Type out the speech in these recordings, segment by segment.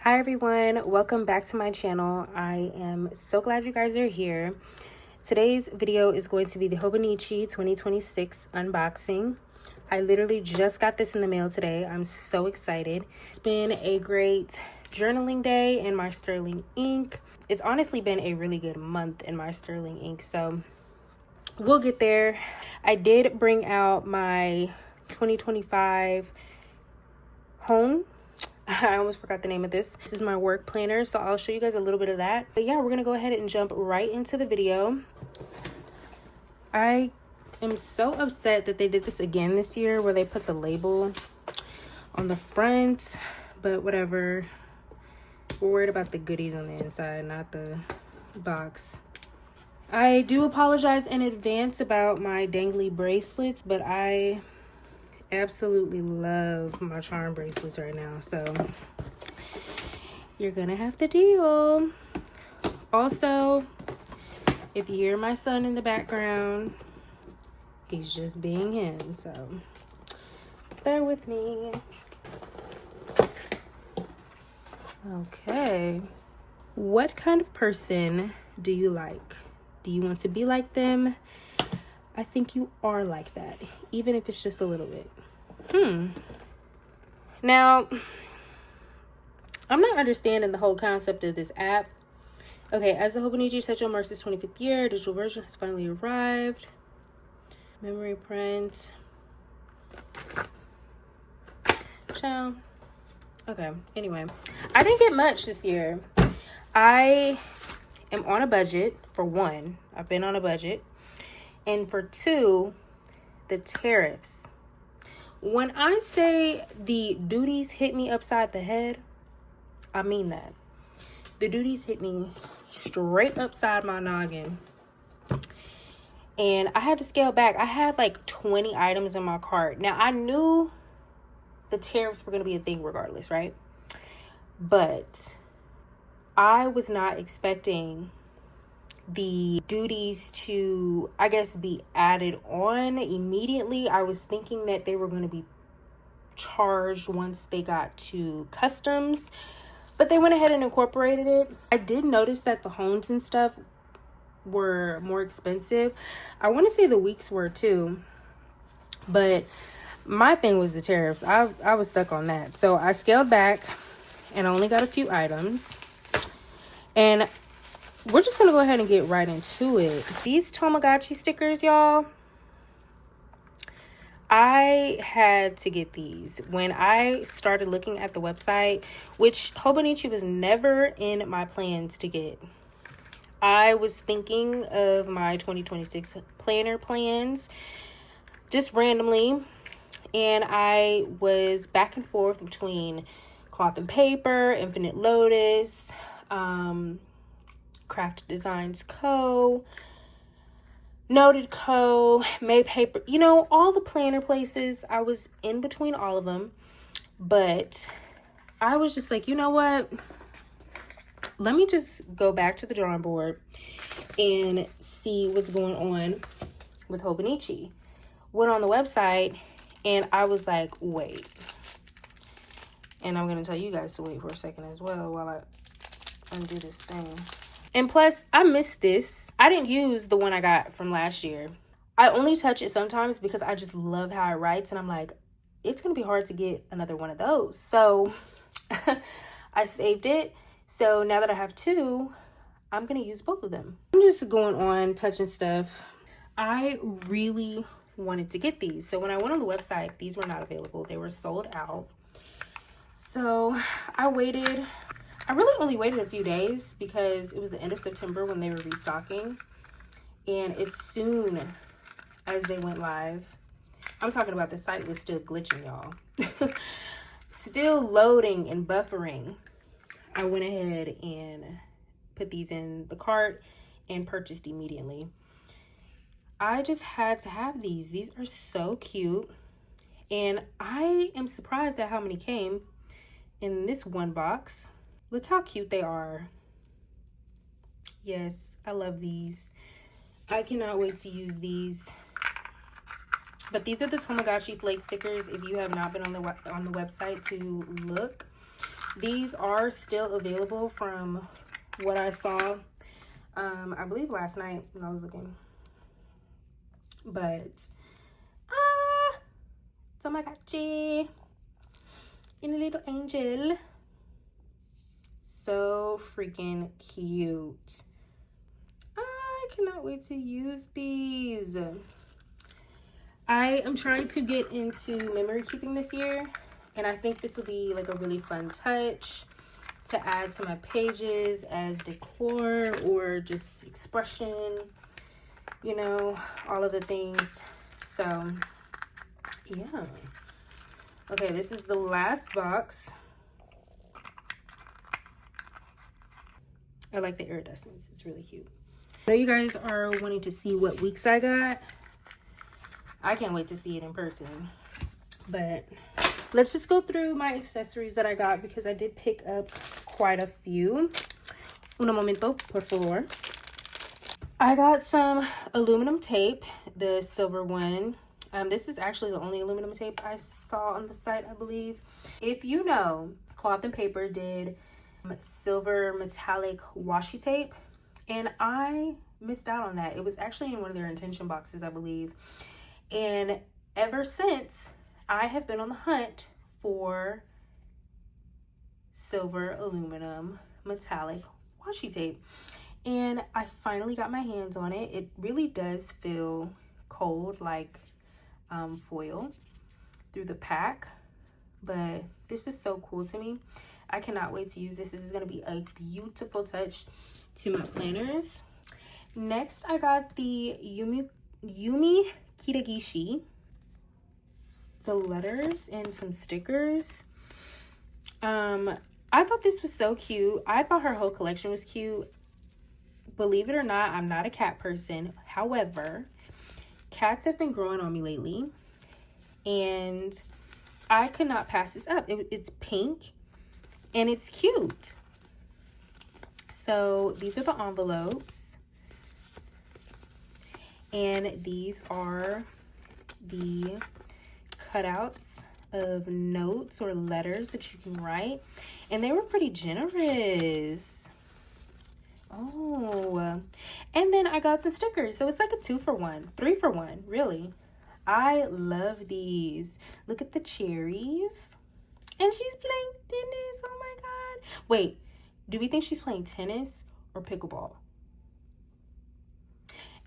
Hi everyone, welcome back to my channel. I am so glad you guys are here. Today's video is going to be the Hobonichi 2026 unboxing. I literally just got this in the mail today. I'm so excited. It's been a great journaling day in my Sterling ink. It's honestly been a really good month in my Sterling ink, so we'll get there. I did bring out my 2025 home. I almost forgot the name of this. This is my work planner, so I'll show you guys a little bit of that. But yeah, we're gonna go ahead and jump right into the video. I am so upset that they did this again this year, where they put the label on the front, but whatever. We're worried about the goodies on the inside, not the box. I do apologize in advance about my dangly bracelets, but I absolutely love my charm bracelets right now, so you're gonna have to deal. Also, if you hear my son in the background, he's just being him, so bear with me. Okay, what kind of person do you like? Do you want to be like them? I think you are like that, even if it's just a little bit. Now, I'm not understanding the whole concept of this app. Okay, as the Hobonichi Techo marks its 25th year, digital version has finally arrived. Memory print. Ciao. Okay, anyway, I didn't get much this year. I am on a budget, for one. I've been on a budget. And for two, the tariffs. When I say the duties hit me upside the head, I mean that. The duties hit me straight upside my noggin. And I had to scale back. I had like 20 items in my cart. Now, I knew the tariffs were going to be a thing regardless, right? But I was not expecting the duties to, I guess, be added on immediately. I was thinking that they were going to be charged once they got to customs, but they went ahead and incorporated it. I did notice that the homes and stuff were more expensive. I want to say the weeks were too, but my thing was the tariffs. I was stuck on that, so I scaled back and only got a few items, and we're just gonna go ahead and get right into it. These Tamagotchi stickers, y'all, I had to get these when I started looking at the website, which Hobonichi was never in my plans to get. I was thinking of my 2026 planner plans just randomly, and I was back and forth between Cloth and Paper, Infinite Lotus, Crafted Designs Co., Noted Co., May Paper, you know, all the planner places. I was in between all of them, but I was just like, you know what? Let me just go back to the drawing board and see what's going on with Hobonichi. Went on the website and I was like, wait. And I'm going to tell you guys to wait for a second as well while I undo this thing. And plus, I missed this. I didn't use the one I got from last year. I only touch it sometimes because I just love how it writes. And I'm like, it's going to be hard to get another one of those. So I saved it. So now that I have two, I'm going to use both of them. I'm just going on touching stuff. I really wanted to get these. So when I went on the website, these were not available. They were sold out. So I waited. I really only waited a few days because it was the end of September when they were restocking. And as soon as they went live, I'm talking about the site was still glitching, y'all. Still loading and buffering. I went ahead and put these in the cart and purchased immediately. I just had to have these. These are so cute. And I am surprised at how many came in this one box. Look how cute they are. Yes, I love these. I cannot wait to use these. But these are the Tamagotchi flake stickers. If you have not been on the website to look, These are still available from what I saw, I believe last night when I was looking. But, Tamagotchi and a little angel. So freaking cute. I cannot wait to use these. I am trying to get into memory keeping this year, and I think this will be like a really fun touch to add to my pages as decor or just expression, you know, all of the things. So yeah. Okay, this is the last box. I like the iridescence. It's really cute. I know you guys are wanting to see what weeks I got. I can't wait to see it in person. But let's just go through my accessories that I got because I did pick up quite a few. Un momento, por favor. I got some aluminum tape, the silver one. This is actually the only aluminum tape I saw on the site, I believe. If you know, Cloth and Paper did silver metallic washi tape, and I missed out on that. It was actually in one of their intention boxes, I believe. And ever since, I have been on the hunt for silver aluminum metallic washi tape. And I finally got my hands on it. It really does feel cold, like foil through the pack. But this is so cool to me. I cannot wait to use this. This is going to be a beautiful touch to my planners. Next, I got the Yumi Kitagishi, the letters and some stickers. I thought this was so cute. I thought her whole collection was cute. Believe it or not, I'm not a cat person. However, cats have been growing on me lately, and I could not pass this up. It's pink and it's cute. So these are the envelopes, and these are the cutouts of notes or letters that you can write, and they were pretty generous. Oh, and then I got some stickers, so it's like a 2-for-1, 3-for-1, really. I love these. Look at the cherries, and she's playing tennis. Oh my god. Wait, do we think she's playing tennis or pickleball?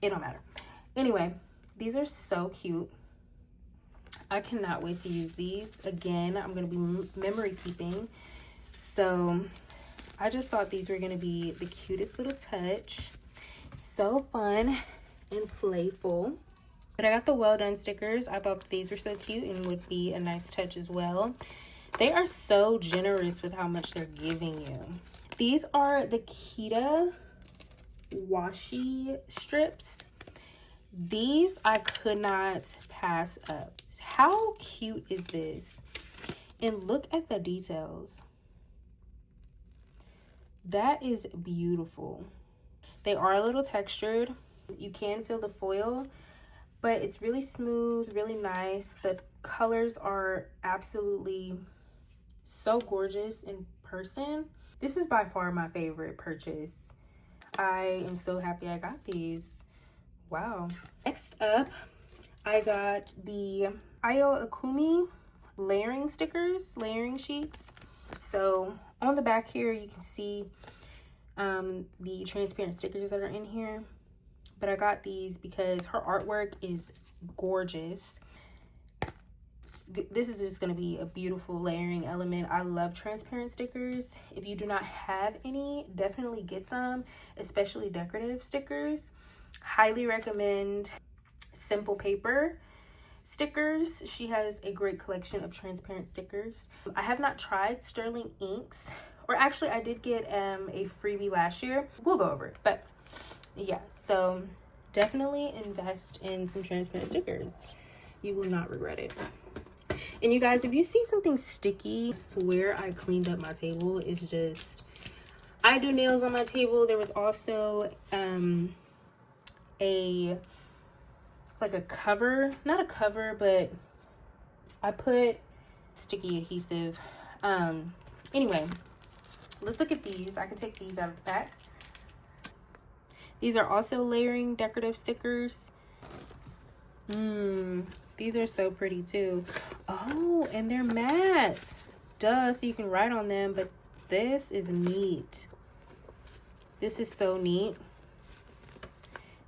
It don't matter. Anyway, these are so cute. I cannot wait to use these. Again, I'm going to be memory keeping. So I just thought these were going to be the cutest little touch. So fun and playful. But I got the Well Done stickers. I thought these were so cute and would be a nice touch as well. They are so generous with how much they're giving you. These are the Kita washi strips. These I could not pass up. How cute is this? And look at the details. That is beautiful. They are a little textured. You can feel the foil, but it's really smooth, really nice. The colors are absolutely so gorgeous in person. This is by far my favorite purchase. I am so happy I got these. Wow. Next up, I got the Ayo Akumi layering stickers, layering sheets. So on the back here, you can see the transparent stickers that are in here. But I got these because her artwork is gorgeous. This is just going to be a beautiful layering element. I love transparent stickers. If you do not have any, definitely get some, especially decorative stickers. Highly recommend Simple Paper stickers. She has a great collection of transparent stickers. I have not tried Sterling inks, or actually I did get a freebie last year. We'll go over it, but yeah, so definitely invest in some transparent stickers. You will not regret it. And you guys, if you see something sticky, I swear I cleaned up my table. It's just, I do nails on my table. There was also like a cover, not a cover, but I put sticky adhesive Anyway, let's look at these. I can take these out of the pack. These are also layering decorative stickers. These are so pretty too. Oh, and they're matte. Duh, so you can write on them, but this is neat. This is so neat.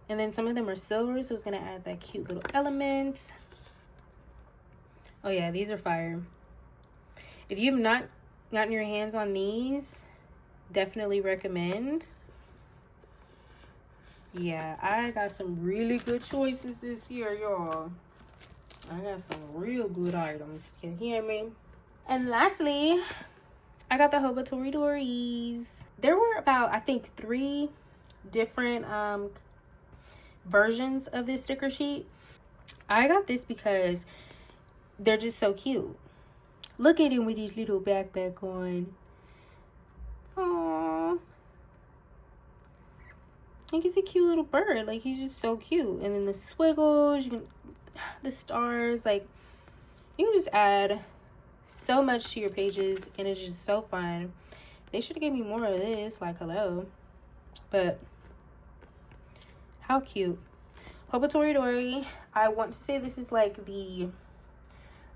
And then some of them are silver, so it's gonna add that cute little element. Oh yeah, these are fire. If you've not gotten your hands on these, definitely recommend. Yeah, I got some really good choices this year, y'all. I got some real good items. You hear me? And lastly, I got the Hobonichi. There were about, I think, 3 different versions of this sticker sheet. I got this because they're just so cute. Look at him with his little backpack on. Aww. Like, he's a cute little bird. Like, he's just so cute. And then the squiggles, the stars, like, you can just add so much to your pages, and it's just so fun. They should have given me more of this, like, hello. But how cute. Hobonichi. I want to say this is like the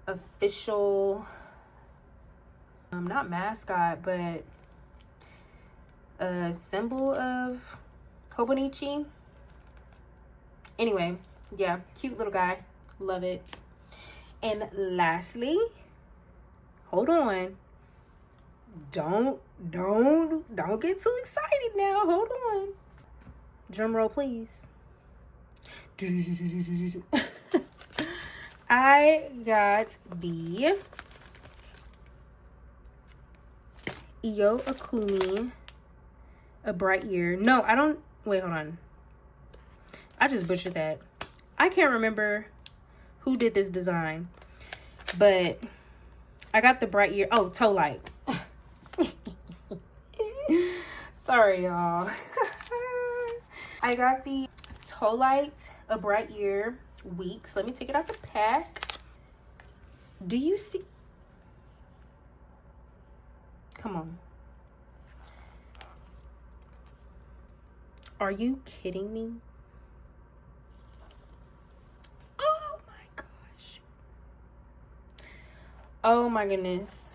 official, not mascot, but a symbol of Hobonichi. Anyway, yeah, cute little guy. Love it. And lastly, hold on. Don't get too excited now. Hold on. Drum roll, please. I got the Iyo Akumi, a bright year. No, I don't. Wait, hold on. I just butchered that. I can't remember who did this design, but I got the bright year. Oh, toe light. Sorry, y'all. I got the toe light, a bright year weeks. Let me take it out the pack. Do you see? Come on. Are you kidding me? Oh my gosh. Oh my goodness.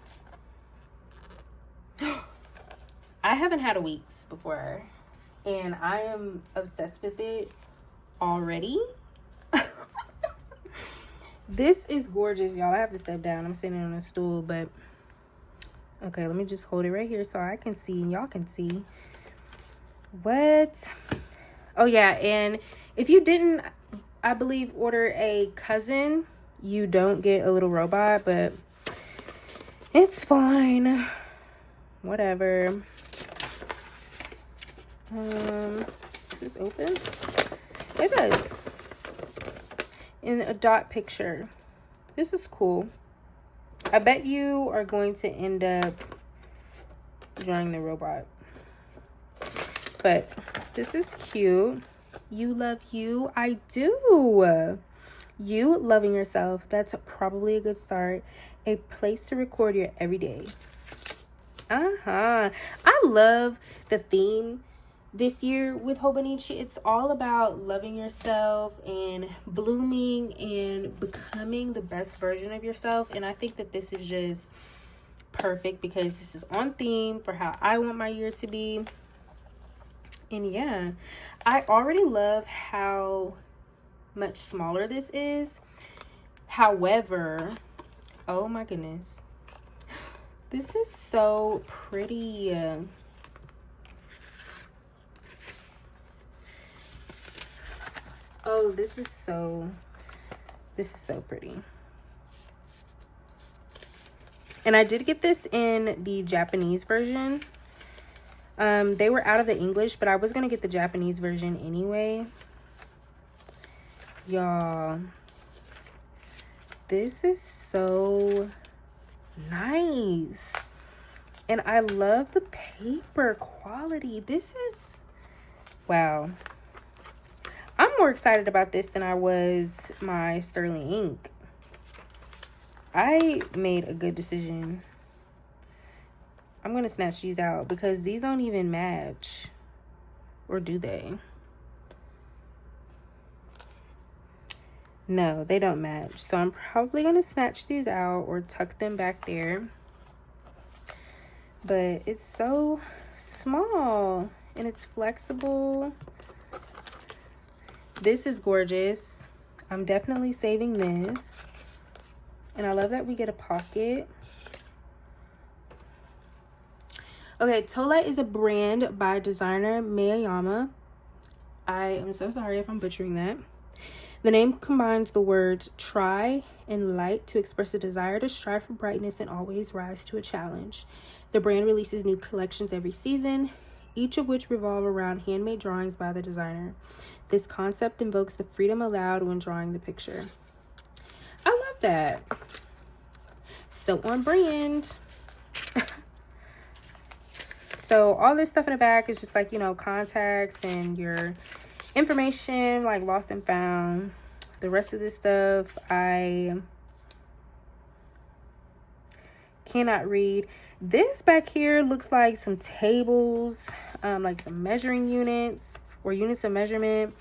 I haven't had a weeks before, and I am obsessed with it already. This is gorgeous, y'all. I have to step down. I'm sitting on a stool, but okay, let me just hold it right here so I can see and y'all can see. What? Oh yeah, and if you didn't, I believe, order a cousin, you don't get a little robot, but it's fine. Whatever. Does this open? It does. In a dot picture. This is cool. I bet you are going to end up drawing the robot. But this is cute. You love you. I do. You loving yourself. That's probably a good start. A place to record your everyday. I love the theme this year with Hobonichi. It's all about loving yourself and blooming and becoming the best version of yourself. And I think that this is just perfect because this is on theme for how I want my year to be. And yeah, I already love how much smaller this is. However, oh my goodness, this is so pretty. Oh, this is so pretty. And I did get this in the Japanese version. They were out of the English, but I was gonna get the Japanese version anyway. Y'all, this is so nice. And I love the paper quality. This is, wow. I'm more excited about this than I was my Sterling ink. I made a good decision. I'm gonna snatch these out because these don't even match. Or do they? No, they don't match. So I'm probably gonna snatch these out or tuck them back there. But it's so small and it's flexible. This is gorgeous. I'm definitely saving this. And I love that we get a pocket. Okay, Tola is a brand by designer Miyayama. I am so sorry if I'm butchering that. The name combines the words try and light to express a desire to strive for brightness and always rise to a challenge. The brand releases new collections every season, each of which revolve around handmade drawings by the designer. This concept invokes the freedom allowed when drawing the picture. I love that. So on brand. So all this stuff in the back is just like, you know, contacts and your information, like lost and found. The rest of this stuff I cannot read. This back here looks like some tables, like some measuring units or units of measurement.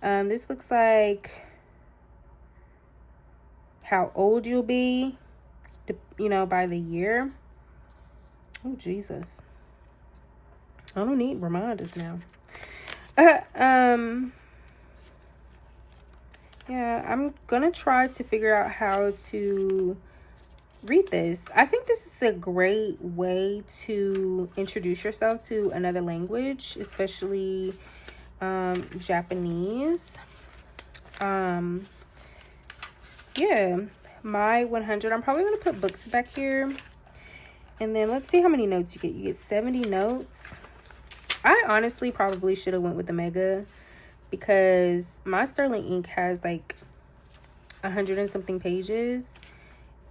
This looks like how old you'll be, you know, by the year. Oh, Jesus. I don't need reminders now. Yeah, I'm gonna try to figure out how to read this. I think this is a great way to introduce yourself to another language, especially Japanese. Yeah, my 100. I'm probably gonna put books back here, and then let's see how many notes you get. You get 70 notes. I honestly probably should have went with the mega because my sterling ink has like 100 and something pages,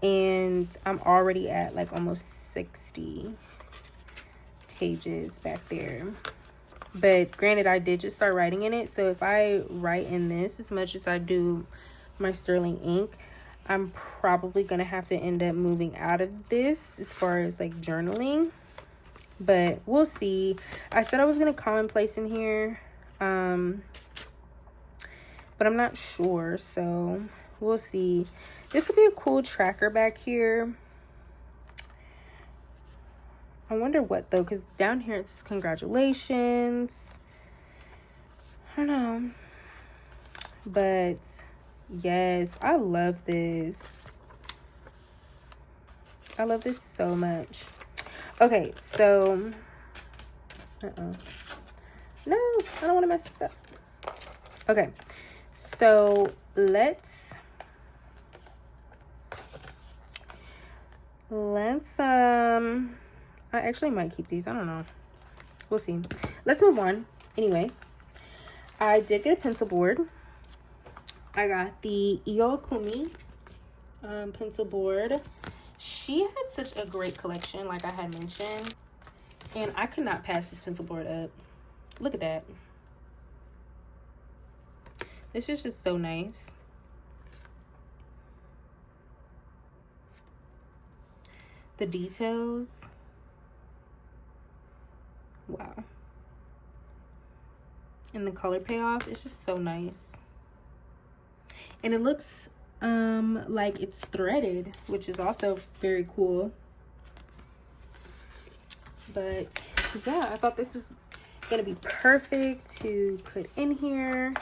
and I'm already at like almost 60 pages back there. But granted, I did just start writing in it, so if I write in this as much as I do my sterling ink, I'm probably gonna have to end up moving out of this as far as like journaling. But we'll see. I said I was gonna commonplace in here, but I'm not sure, so we'll see. This will be a cool tracker back here. I wonder what though, because down here it's congratulations. I don't know, but yes, I love this. I love this so much. Okay, so no, I don't want to mess this up. Okay, so let's I actually might keep these. I don't know. We'll see. Let's move on. Anyway, I did get a pencil board. I got the Iokumi pencil board. She had such a great collection, like I had mentioned, and I could not pass this pencil board up. Look at that. This is just so nice. The details. Wow. And the color payoff is just so nice. And it looks like it's threaded, which is also very cool. But yeah, I thought this was gonna be perfect to put in here,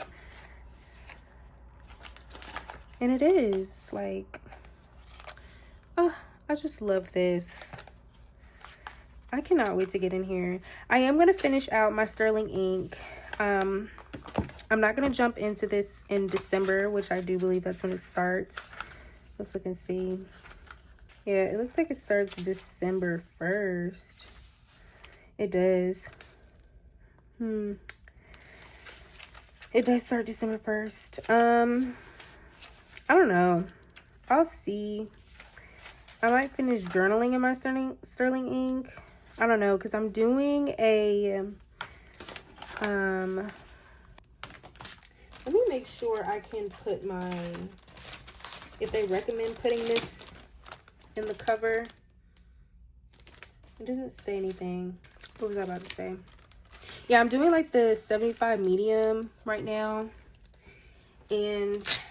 and it is. Like, oh, I just love this. I cannot wait to get in here. I am gonna finish out my sterling ink. I'm not gonna jump into this in December, which I do believe that's when it starts. Let's look and see. Yeah, it looks like it starts December 1st. It does. It does start December 1st. I don't know. I'll see. I might finish journaling in my sterling ink. I don't know, because I'm doing a let me make sure I can put my, if they recommend putting this in the cover. It doesn't say anything. What was I about to say? Yeah, I'm doing like the 75 medium right now. And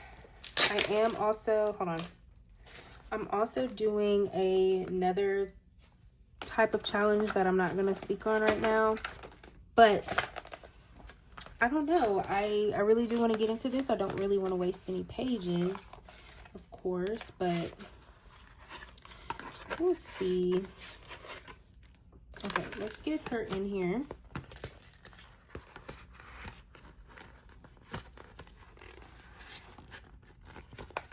I am also, hold on. I'm also doing another type of challenge that I'm not going to speak on right now. But I don't know. I really do want to get into this. I don't really want to waste any pages, of course. But we'll see. Okay, let's get her in here.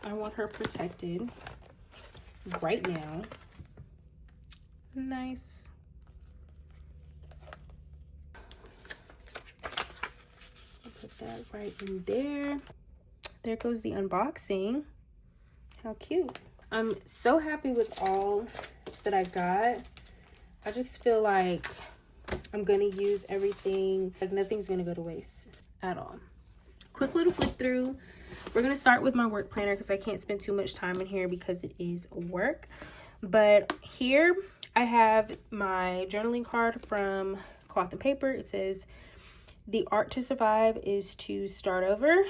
I want her protected right now. Nice. Put that right in there. There goes the unboxing. How cute. I'm so happy with all that I got. I just feel like I'm gonna use everything. Like nothing's gonna go to waste at all. Quick little flip through. We're gonna start with my work planner because I can't spend too much time in here because it is work. But here I have my journaling card from Cloth and Paper. It says, "The art to survive is to start over,"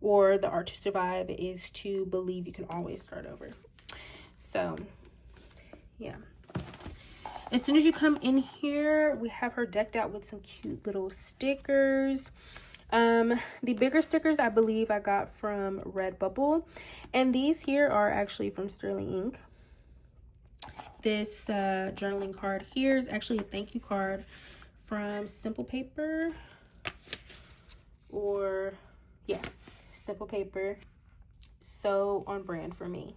or "The art to survive is to believe you can always start over." So, yeah. As soon as you come in here, we have her decked out with some cute little stickers. The bigger stickers I believe I got from Redbubble, and these here are actually from Sterling Ink. This journaling card here is actually a thank you card from Simple Paper, or yeah, Simple Paper. So on brand for me.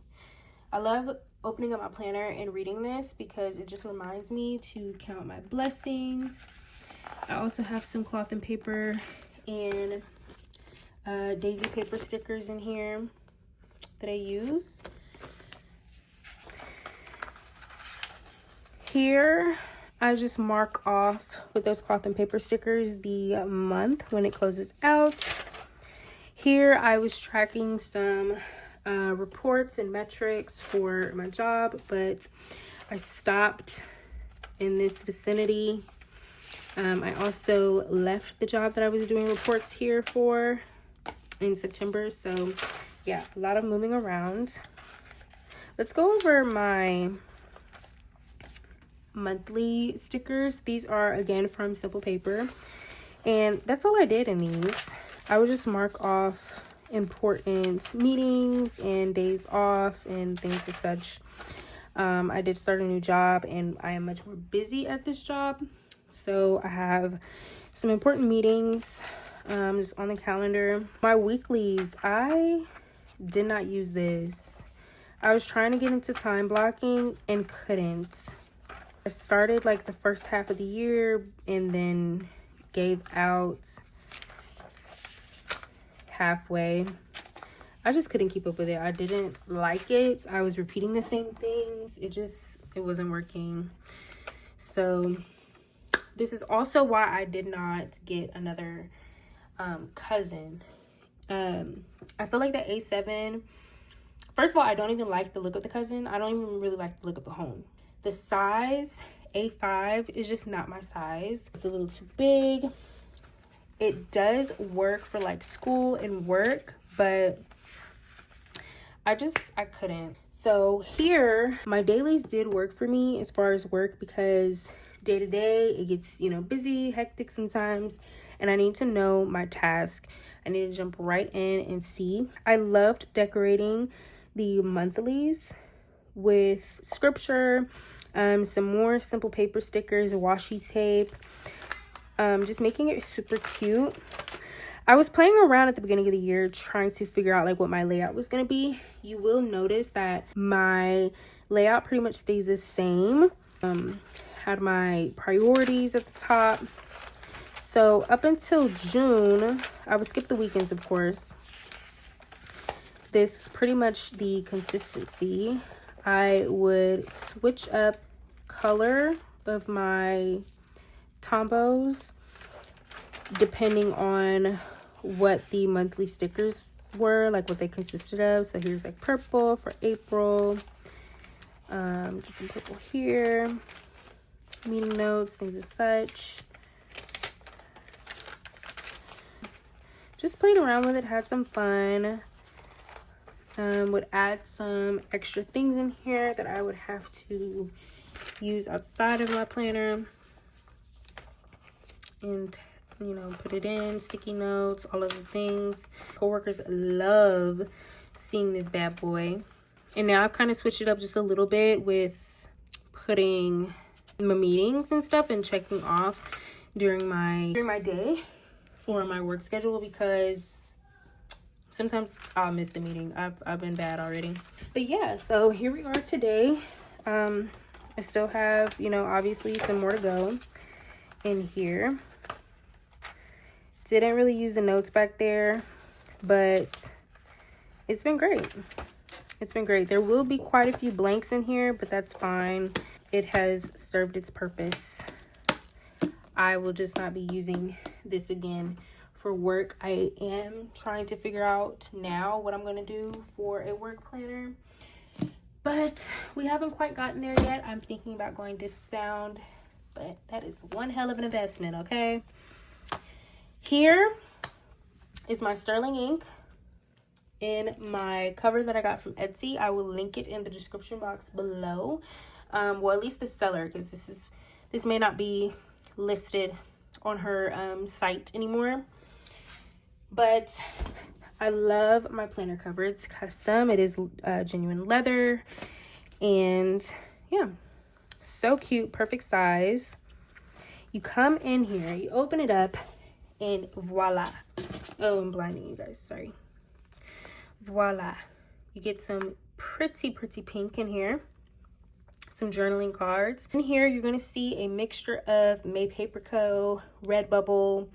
I love opening up my planner and reading this because it just reminds me to count my blessings. I also have some Cloth and Paper and daisy paper stickers in here that I use. Here I just mark off with those Cloth and Paper stickers the month when it closes out. Here I was tracking some reports and metrics for my job, but I stopped in this vicinity. I also left the job that I was doing reports here for in September. So yeah, a lot of moving around. Let's go over my monthly stickers. These are again from Simple Paper, and that's all I did in these. I would just mark off important meetings and days off and things as such. I did start a new job and I am much more busy at this job, so I have some important meetings just on the calendar. My weeklies, I did not use this. I was trying to get into time blocking and couldn't. I started like the first half of the year and then gave out halfway. I just couldn't keep up with it. I didn't like it. I was repeating the same things. It wasn't working. So this is also why I did not get another cousin. I feel like the A7, first of all, I don't even like the look of the cousin. I don't even really like the look of the home. The size A5 is just not my size. It's a little too big. It does work for like school and work, but I couldn't. So here, my dailies did work for me as far as work because day to day it gets, busy, hectic sometimes, and I need to know my task. I need to jump right in and see. I loved decorating the monthlies with scripture, some more Simple Paper stickers, washi tape, just making it super cute. I was playing around at the beginning of the year trying to figure out like what my layout was going to be. You will notice that my layout pretty much stays the same. Had my priorities at the top. So up until June, I would skip the weekends, of course. This is pretty much the consistency. I would switch up color of my tombos depending on what the monthly stickers were, like what they consisted of. So here's like purple for April. Get some purple here. meeting notes, things as such. Just played around with it, had some fun. Would add some extra things in here that I would have to use outside of my planner. And, you know, put it in, sticky notes, all of the things. Coworkers love seeing this bad boy. And now I've kind of switched it up just a little bit with putting my meetings and stuff and checking off during my day for my work schedule, because sometimes I'll miss the meeting. I've been bad already. But yeah, so here we are today. I still have, you know, obviously some more to go in here. Didn't really use the notes back there, but it's been great. It's been great. There will be quite a few blanks in here, but that's fine. It has served its purpose. I will just not be using this again for work. I am trying to figure out now what I'm going to do for a work planner, but we haven't quite gotten there yet. I'm thinking about going discbound, but that is one hell of an investment, okay? Here is my sterling ink in my cover that I got from Etsy. I will link it in the description box below. Well, at least the seller, because this may not be listed on her site anymore. But I love my planner cover. It's custom. It is genuine leather, and yeah, so cute, perfect size. You come in here, you open it up, and voila. Oh, I'm blinding you guys, sorry. Voila. You get some pretty pink in here. Some journaling cards. In here, you're going to see a mixture of May Paper Co., Redbubble,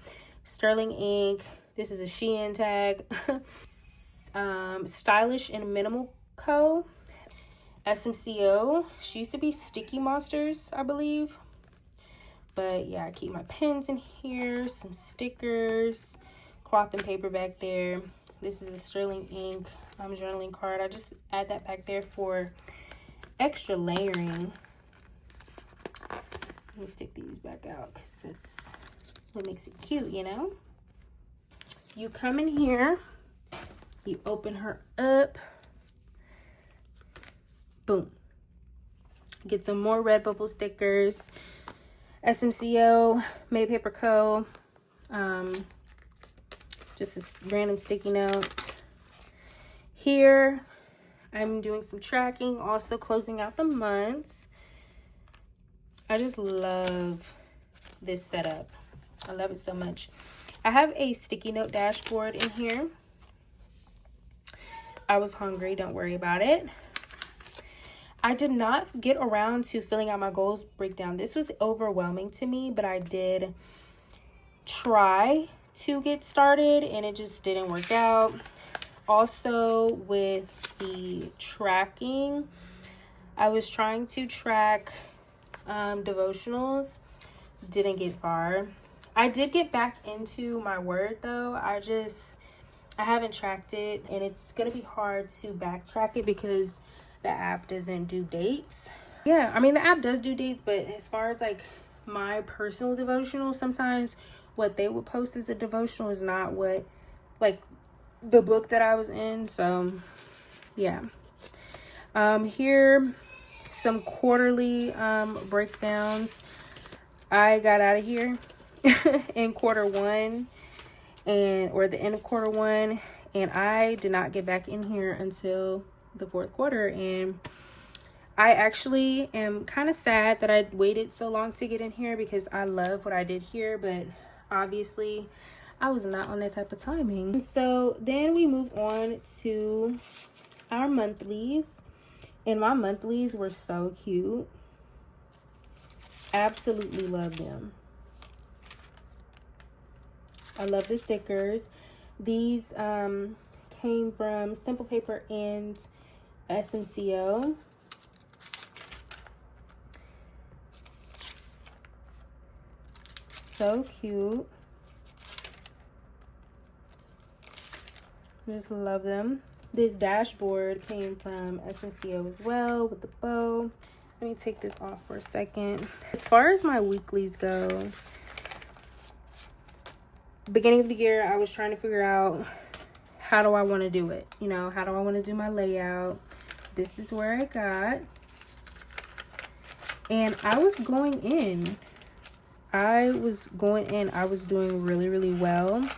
sterling ink. This is a Shein tag. Stylish and Minimal Co., SMCO. She used to be Sticky Monsters, I believe. But yeah, I keep my pens in here, some stickers, cloth and paper back there. This is a sterling ink journaling card. I just add that back there for extra layering. Let me stick these back out because that's what makes it cute, you know? You come in here, you open her up, boom. Get some more Redbubble stickers. SMCO, May Paper Co. Just a random sticky note. Here, I'm doing some tracking, also closing out the months. I just love this setup. I love it so much. I have a sticky note dashboard in here. I was hungry, don't worry about it. I did not get around to filling out my goals breakdown. This was overwhelming to me, but I did try to get started and it just didn't work out. Also, with the tracking, I was trying to track devotionals, didn't get far. I did get back into my word though. I haven't tracked it, and it's gonna be hard to backtrack it because the app doesn't do dates. Yeah, I mean the app does do dates, but as far as like my personal devotional, sometimes what they would post as a devotional is not what, like, the book that I was in. So yeah. Here, some quarterly breakdowns. I got out of here in quarter one, or the end of quarter one, and I did not get back in here until the fourth quarter. And I actually am kind of sad that I waited so long to get in here because I love what I did here, but obviously I was not on that type of timing. So then we move on to our monthlies, and my monthlies were so cute. Absolutely love them. I love the stickers. These came from Simple Paper and SMCO. So cute. I just love them. This dashboard came from SMCO as well with the bow. Let me take this off for a second. As far as my weeklies go, beginning of the year, I was trying to figure out, how do I want to do it? You know, how do I want to do my layout? This is where I got. And I was going in. I was doing really, really well.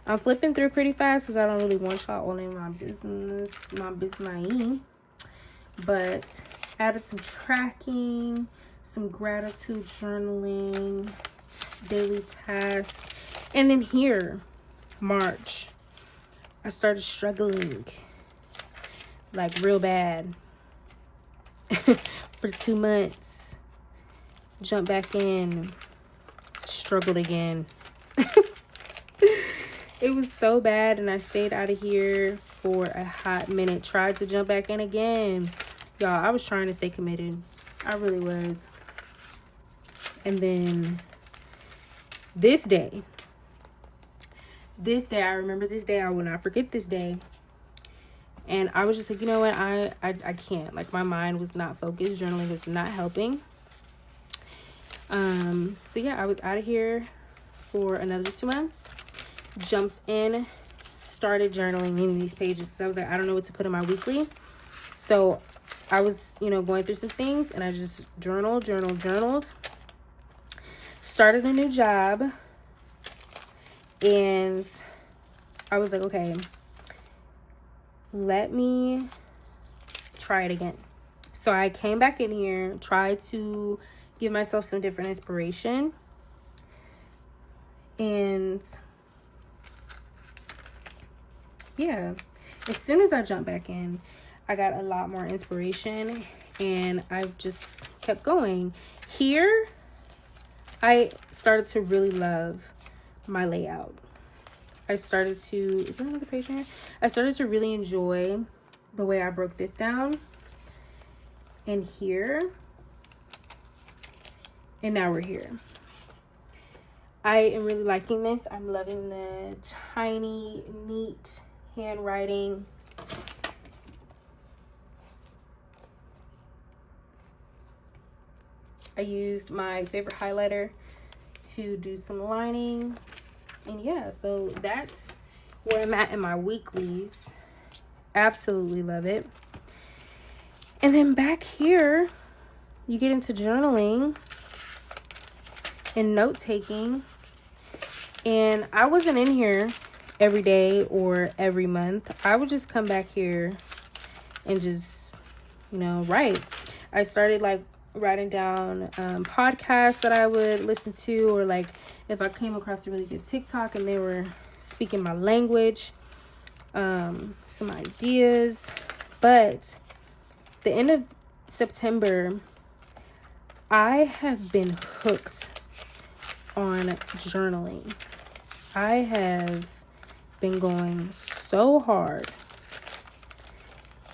I'm flipping through pretty fast because I don't really want y'all all in my business, but added some tracking, some gratitude journaling, daily tasks. And then here, March, I started struggling like real bad for 2 months. Jump back in, struggled again. It was so bad, and I stayed out of here for a hot minute. Tried to jump back in again. Y'all, I was trying to stay committed. I really was. And then this day, I remember this day. I will not forget this day. And I was just like, you know what? I can't. Like, my mind was not focused. Journaling was not helping. So yeah, I was out of here for another 2 months. Jumped in, started journaling in these pages. So I was like, I don't know what to put in my weekly. So I was, going through some things, and I just journaled. Started a new job, and I was like, okay, let me try it again. So I came back in here, tried to give myself some different inspiration, and yeah, as soon as I jumped back in, I got a lot more inspiration, and I've just kept going. Here, I started to really love my layout. Is there another page here? I started to really enjoy the way I broke this down. And here, and now we're here. I am really liking this. I'm loving the tiny, neat handwriting. I used my favorite highlighter to do some lining. And yeah, so that's where I'm at in my weeklies. Absolutely love it. And then back here, you get into journaling and note-taking. And I wasn't in here every day or every month. I would just come back here and just, write. I started writing down podcasts that I would listen to, or if I came across a really good TikTok and they were speaking my language, some ideas. But the end of September, I have been hooked on journaling. I have been going so hard.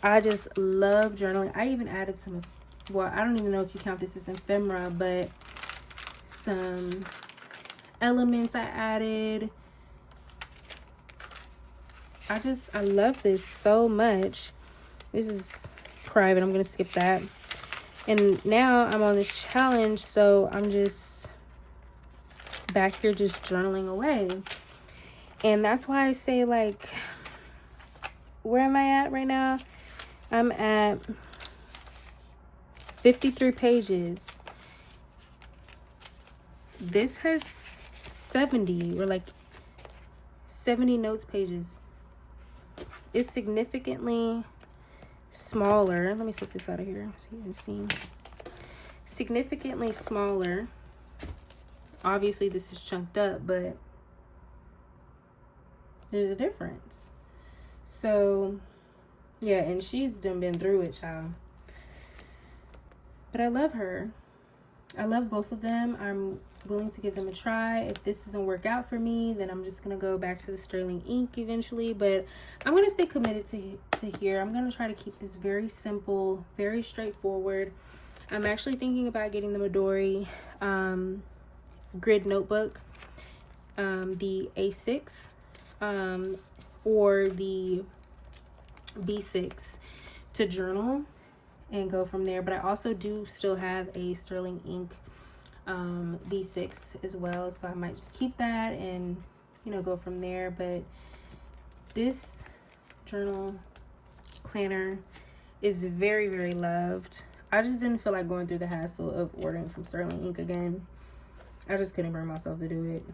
I just love journaling. I even added I don't even know if you count this as ephemera, but some elements I added. I love this so much. This is private. I'm going to skip that. And now I'm on this challenge, so I'm just back here just journaling away. And that's why I say, where am I at right now? I'm at 53 pages. This has 70 or 70 notes pages. It's significantly smaller. Let me take this out of here so you can see. Significantly smaller. Obviously, this is chunked up, but there's a difference. So, yeah, and she's done been through it, child. But I love her. I love both of them. I'm willing to give them a try. If this doesn't work out for me, then I'm just going to go back to the Sterling ink eventually. But I'm going to stay committed to here. I'm going to try to keep this very simple, very straightforward. I'm actually thinking about getting the Midori grid notebook, the A6 or the B6 to journal. and go from there. But I also do still have a sterling ink B6 as well, so I might just keep that and, you know, go from there. But this journal planner is very, very loved. I just didn't feel like going through the hassle of ordering from Sterling Ink again. I just couldn't bring myself to do it.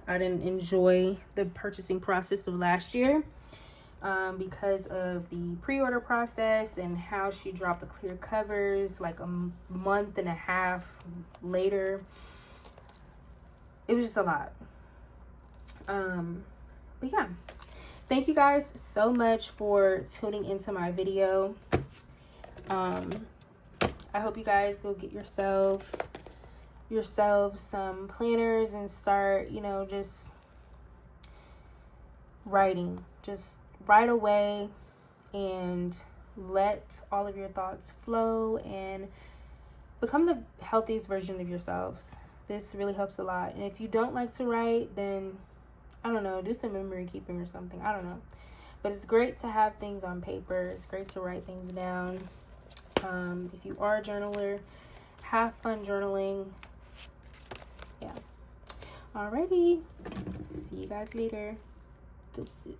I didn't enjoy the purchasing process of last year because of the pre-order process and how she dropped the clear covers like a month and a half later. It was just a lot. But yeah, thank you guys so much for tuning into my video. I hope you guys go get yourselves some planners and start, you know, just writing. Just write away and let all of your thoughts flow and become the healthiest version of yourselves. This really helps a lot. And if you don't like to write, then I don't know, do some memory keeping or something. I don't know. But it's great to have things on paper. It's great to write things down. If you are a journaler, have fun journaling. Yeah. Alrighty. See you guys later. Deuces.